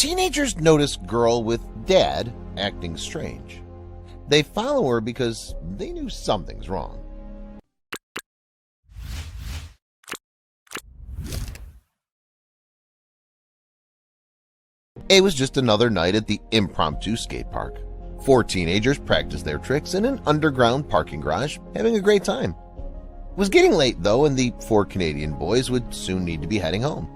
Teenagers notice girl with dad acting strange. They follow her because they knew something's wrong. It was just another night at the impromptu skate park. 4 teenagers practiced their tricks in an underground parking garage, having a great time. It was getting late though, and the 4 Canadian boys would soon need to be heading home.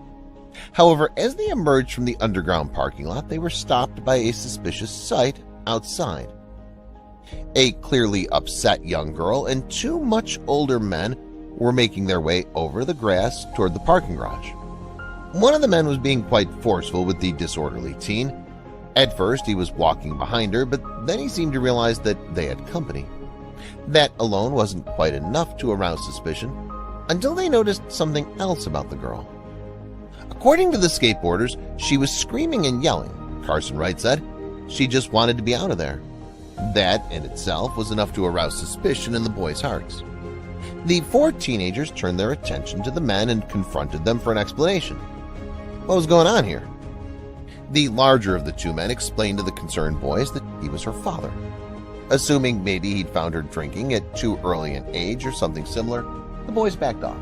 However, as they emerged from the underground parking lot, they were stopped by a suspicious sight outside. A clearly upset young girl and 2 much older men were making their way over the grass toward the parking garage. One of the men was being quite forceful with the disorderly teen. At first, he was walking behind her, but then he seemed to realize that they had company. That alone wasn't quite enough to arouse suspicion until they noticed something else about the girl. According to the skateboarders, she was screaming and yelling. Carson Wright said she just wanted to be out of there. That in itself was enough to arouse suspicion in the boys' hearts. The 4 teenagers turned their attention to the men and confronted them for an explanation. What was going on here? The larger of the 2 men explained to the concerned boys that he was her father. Assuming maybe he'd found her drinking at too early an age or something similar, the boys backed off.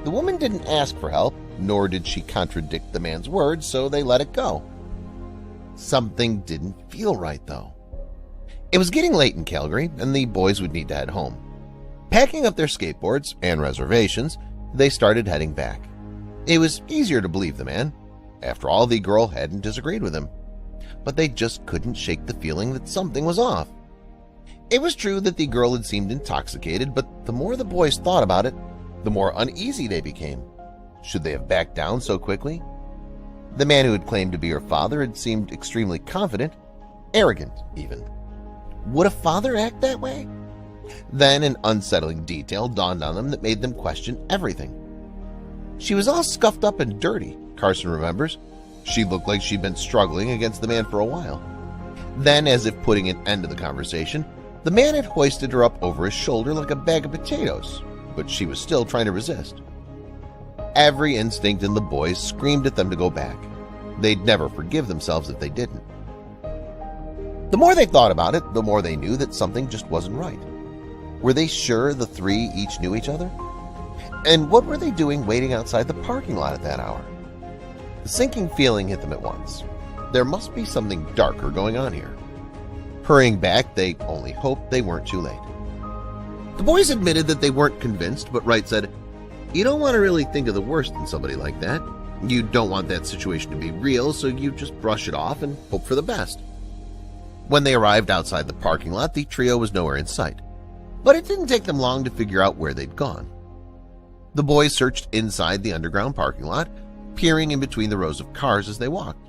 The woman didn't ask for help, nor did she contradict the man's words, so they let it go. Something didn't feel right, though. It was getting late in Calgary, and the boys would need to head home. Packing up their skateboards and reservations, they started heading back. It was easier to believe the man. After all, the girl hadn't disagreed with him. But they just couldn't shake the feeling that something was off. It was true that the girl had seemed intoxicated, but the more the boys thought about it, the more uneasy they became. Should they have backed down so quickly? The man who had claimed to be her father had seemed extremely confident, arrogant even. Would a father act that way? Then an unsettling detail dawned on them that made them question everything. She was all scuffed up and dirty, Carson remembers. She looked like she'd been struggling against the man for a while. Then, as if putting an end to the conversation, the man had hoisted her up over his shoulder like a bag of potatoes, but she was still trying to resist. Every instinct in the boys screamed at them to go back. They'd never forgive themselves if they didn't. The more they thought about it, the more they knew that something just wasn't right. Were they sure the 3 each knew each other? And what were they doing waiting outside the parking lot at that hour? The sinking feeling hit them at once. There must be something darker going on here. Hurrying back, they only hoped they weren't too late. The boys admitted that they weren't convinced, but Wright said, "You don't want to really think of the worst in somebody like that. You don't want that situation to be real, so you just brush it off and hope for the best." When they arrived outside the parking lot, the trio was nowhere in sight. But it didn't take them long to figure out where they'd gone. The boys searched inside the underground parking lot, peering in between the rows of cars as they walked.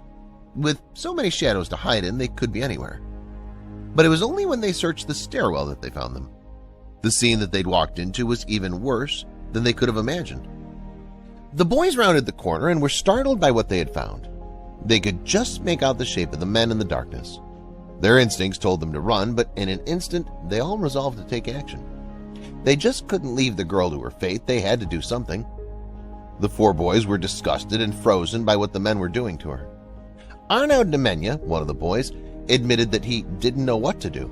With so many shadows to hide in, they could be anywhere. But it was only when they searched the stairwell that they found them. The scene that they'd walked into was even worse than they could have imagined. The boys rounded the corner and were startled by what they had found. They could just make out the shape of the men in the darkness. Their instincts told them to run, but in an instant, they all resolved to take action. They just couldn't leave the girl to her fate. They had to do something. The 4 boys were disgusted and frozen by what the men were doing to her. Arnaud Nemenya, one of the boys, admitted that he didn't know what to do.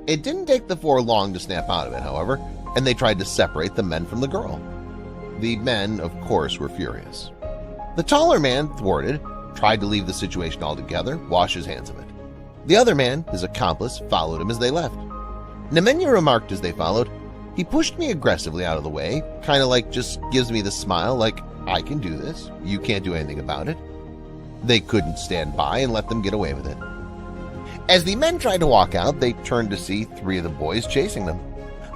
It didn't take the 4 long to snap out of it, however, and they tried to separate the men from the girl. The men, of course, were furious. The taller man, thwarted, tried to leave the situation altogether, wash his hands of it. The other man, his accomplice, followed him as they left. Nemenya remarked as they followed, "He pushed me aggressively out of the way, kind of like just gives me the smile like, I can do this, you can't do anything about it." They couldn't stand by and let them get away with it. As the men tried to walk out, they turned to see 3 of the boys chasing them.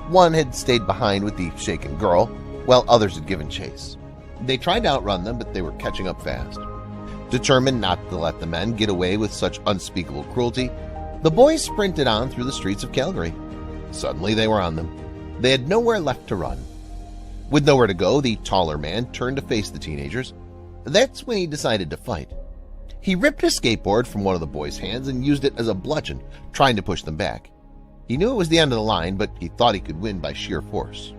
One had stayed behind with the shaken girl, while others had given chase. They tried to outrun them, but they were catching up fast. Determined not to let the men get away with such unspeakable cruelty, the boys sprinted on through the streets of Calgary. Suddenly they were on them. They had nowhere left to run. With nowhere to go, the taller man turned to face the teenagers. That's when he decided to fight. He ripped a skateboard from one of the boys' hands and used it as a bludgeon, trying to push them back. He knew it was the end of the line, but he thought he could win by sheer force.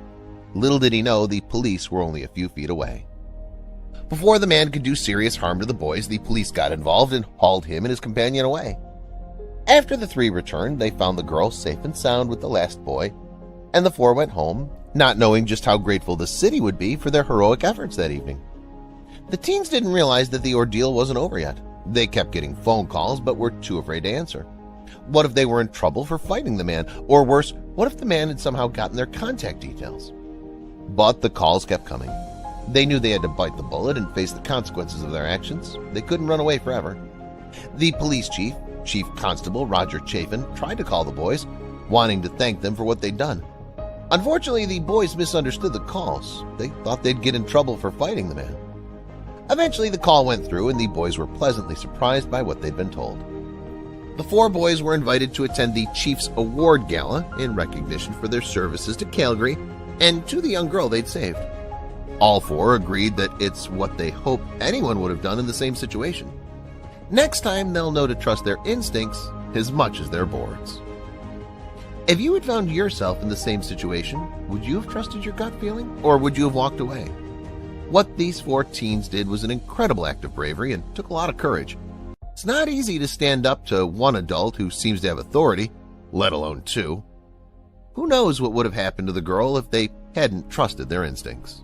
Little did he know the police were only a few feet away. Before the man could do serious harm to the boys, the police got involved and hauled him and his companion away. After the three returned, they found the girl safe and sound with the last boy, and the four went home, not knowing just how grateful the city would be for their heroic efforts that evening. The teens didn't realize that the ordeal wasn't over yet. They kept getting phone calls but were too afraid to answer. What if they were in trouble for fighting the man? Or worse, what if the man had somehow gotten their contact details? But the calls kept coming. They knew they had to bite the bullet and face the consequences of their actions. They couldn't run away forever. The police chief, Chief Constable Roger Chafin, tried to call the boys, wanting to thank them for what they'd done. Unfortunately, the boys misunderstood the calls. They thought they'd get in trouble for fighting the man. Eventually, the call went through and the boys were pleasantly surprised by what they'd been told. The four boys were invited to attend the Chief's Award Gala in recognition for their services to Calgary and to the young girl they'd saved. All four agreed that it's what they hope anyone would have done in the same situation. Next time, they'll know to trust their instincts as much as their boards. If you had found yourself in the same situation, would you have trusted your gut feeling, or would you have walked away? What these four teens did was an incredible act of bravery and took a lot of courage. It's not easy to stand up to one adult who seems to have authority, let alone two. Who knows what would have happened to the girl if they hadn't trusted their instincts?